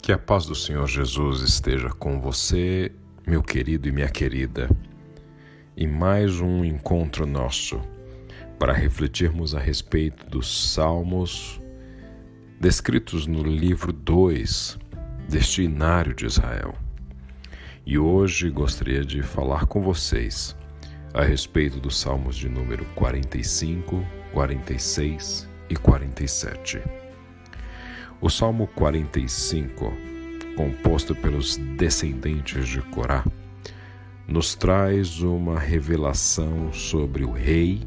Que a paz do Senhor Jesus esteja com você, meu querido e minha querida, em mais um encontro nosso para refletirmos a respeito dos Salmos descritos no livro 2 deste Inário de Israel. E hoje gostaria de falar com vocês a respeito dos Salmos de número 45, 46 e 47. O Salmo 45, composto pelos descendentes de Corá, nos traz uma revelação sobre o rei,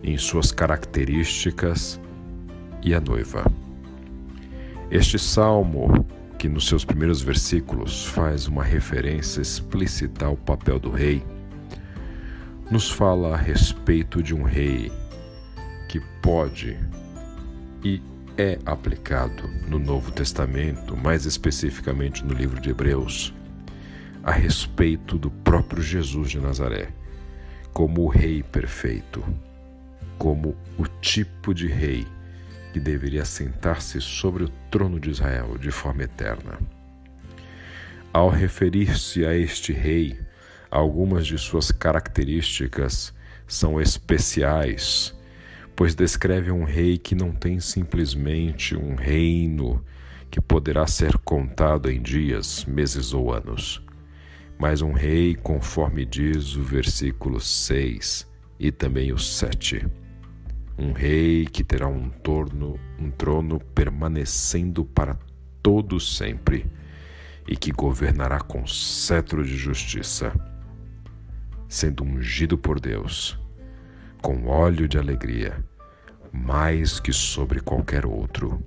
em suas características e a noiva. Este salmo, que nos seus primeiros versículos faz uma referência explícita ao papel do rei, nos fala a respeito de um rei que pode e é aplicado no Novo Testamento, mais especificamente no livro de Hebreus, a respeito do próprio Jesus de Nazaré, como o rei perfeito, como o tipo de rei que deveria sentar-se sobre o trono de Israel de forma eterna. Ao referir-se a este rei, algumas de suas características são especiais, pois descreve um rei que não tem simplesmente um reino que poderá ser contado em dias, meses ou anos, mas um rei conforme diz o versículo 6 e também o 7. Um rei que terá um trono permanecendo para todo sempre e que governará com cetro de justiça, sendo ungido por Deus, com óleo de alegria, mais que sobre qualquer outro.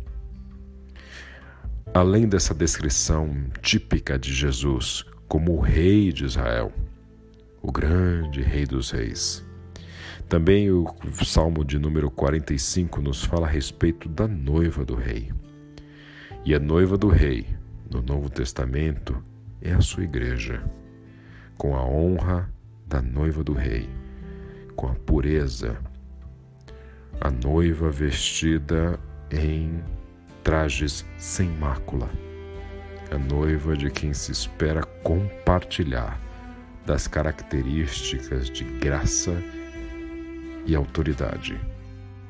Além dessa descrição típica de Jesus como o rei de Israel, o grande rei dos reis, também o Salmo de número 45 nos fala a respeito da noiva do rei. E a noiva do rei, no Novo Testamento, é a sua igreja, com a honra da noiva do rei, com a pureza, a noiva vestida em trajes sem mácula, a noiva de quem se espera compartilhar das características de graça e autoridade,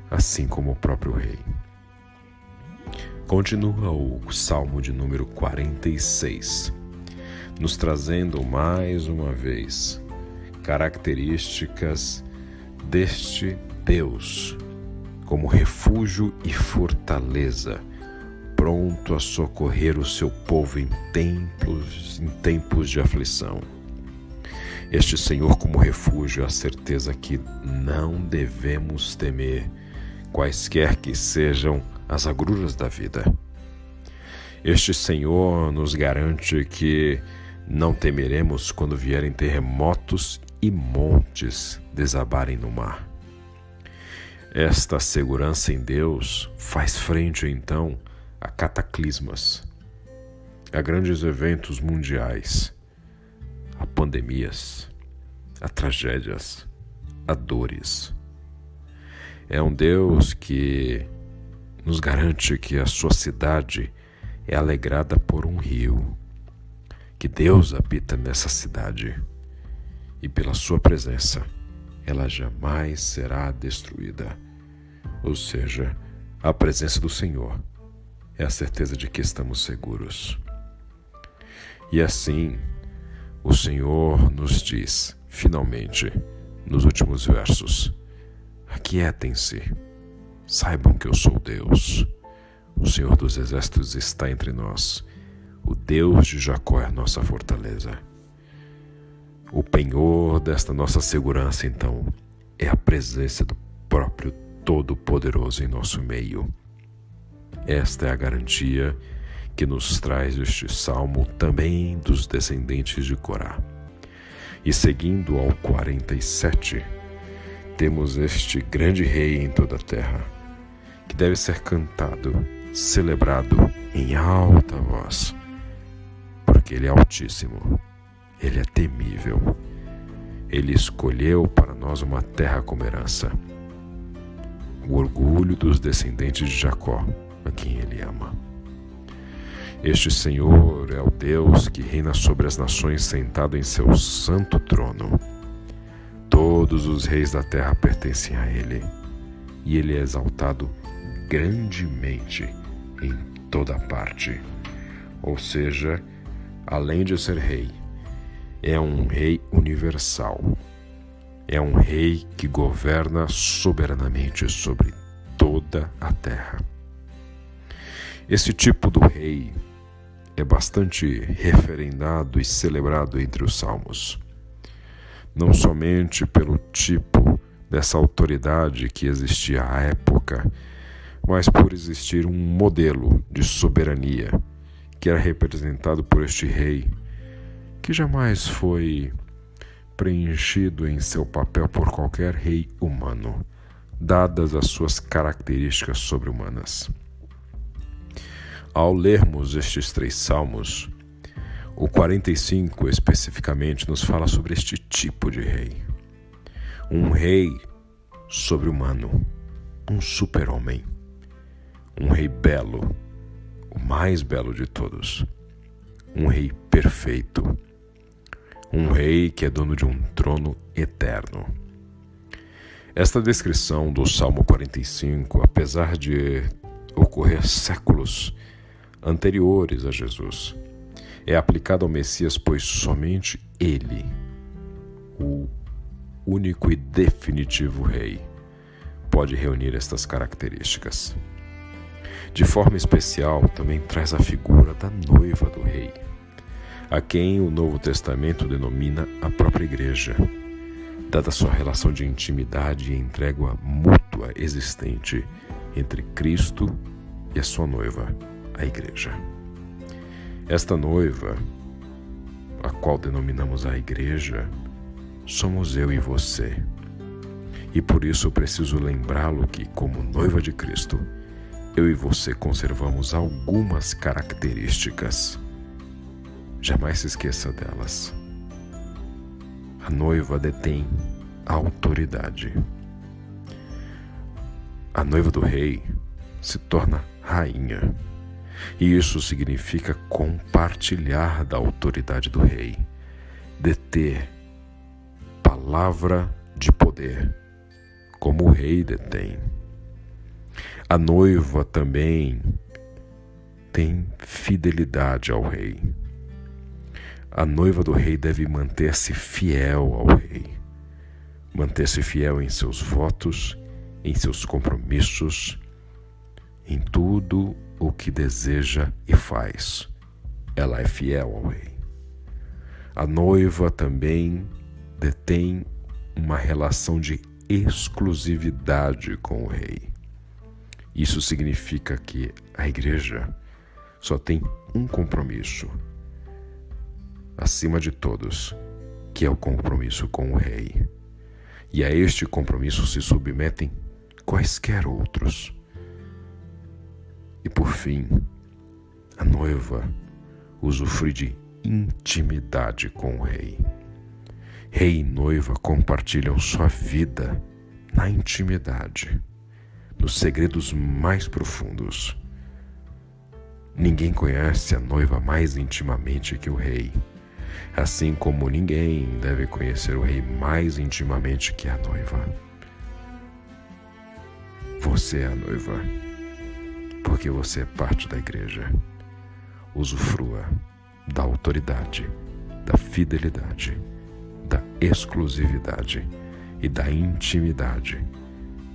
assim como o próprio rei. Continua o Salmo de número 46, nos trazendo mais uma vez características deste Deus como refúgio e fortaleza, pronto a socorrer o seu povo em tempos de aflição. Este Senhor como refúgio, a certeza que não devemos temer, quaisquer que sejam as agruras da vida. Este Senhor nos garante que não temeremos quando vierem terremotos e montes desabarem no mar. Esta segurança em Deus faz frente, então, a cataclismas, a grandes eventos mundiais, a pandemias, a tragédias, a dores. É um Deus que nos garante que a sua cidade é alegrada por um rio, que Deus habita nessa cidade e pela sua presença ela jamais será destruída. Ou seja, a presença do Senhor é a certeza de que estamos seguros. E assim, o Senhor nos diz, finalmente, nos últimos versos: aquietem-se, saibam que eu sou Deus. O Senhor dos Exércitos está entre nós. O Deus de Jacó é a nossa fortaleza. O penhor desta nossa segurança, então, é a presença do próprio Todo-Poderoso em nosso meio. Esta é a garantia que nos traz este salmo também dos descendentes de Corá. E seguindo ao 47, temos este grande rei em toda a terra, que deve ser cantado, celebrado em alta voz, porque ele é altíssimo, ele é temível, ele escolheu para nós uma terra como herança, o orgulho dos descendentes de Jacó, a quem ele ama. Este Senhor é o Deus que reina sobre as nações sentado em seu santo trono. Todos os reis da terra pertencem a Ele, e Ele é exaltado grandemente em toda parte. Ou seja, além de ser rei, é um rei universal. É um rei que governa soberanamente sobre toda a terra. Esse tipo do rei é bastante referendado e celebrado entre os salmos. Não somente pelo tipo dessa autoridade que existia à época, mas por existir um modelo de soberania que era representado por este rei, que jamais foi preenchido em seu papel por qualquer rei humano, dadas as suas características sobre-humanas. Ao lermos estes 3 salmos, o 45 especificamente nos fala sobre este tipo de rei. Um rei sobre-humano, um super-homem, um rei belo, o mais belo de todos, um rei perfeito, um rei que é dono de um trono eterno. Esta descrição do Salmo 45, apesar de ocorrer séculos anteriores a Jesus, é aplicada ao Messias, pois somente Ele, o único e definitivo rei, pode reunir estas características. De forma especial, também traz a figura da noiva do rei, a quem o Novo Testamento denomina a própria igreja, dada sua relação de intimidade e entrega mútua existente entre Cristo e a sua noiva, a igreja. Esta noiva, a qual denominamos a igreja, somos eu e você. E por isso eu preciso lembrá-lo que, como noiva de Cristo, eu e você conservamos algumas características. Jamais se esqueça delas. A noiva detém a autoridade. A noiva do rei se torna rainha. E isso significa compartilhar da autoridade do rei, deter palavra de poder, como o rei detém. A noiva também tem fidelidade ao rei. A noiva do rei deve manter-se fiel ao rei, manter-se fiel em seus votos, em seus compromissos, em tudo o que deseja e faz. Ela é fiel ao rei. A noiva também detém uma relação de exclusividade com o rei. Isso significa que a igreja só tem um compromisso, acima de todos, que é o compromisso com o rei. E a este compromisso se submetem quaisquer outros. E por fim, a noiva usufrui de intimidade com o rei. Rei e noiva compartilham sua vida na intimidade, nos segredos mais profundos. Ninguém conhece a noiva mais intimamente que o rei, assim como ninguém deve conhecer o rei mais intimamente que a noiva. Você é a noiva, porque você é parte da igreja. Usufrua da autoridade, da fidelidade, da exclusividade e da intimidade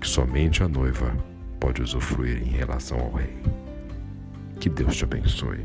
que somente a noiva pode usufruir em relação ao rei. Que Deus te abençoe.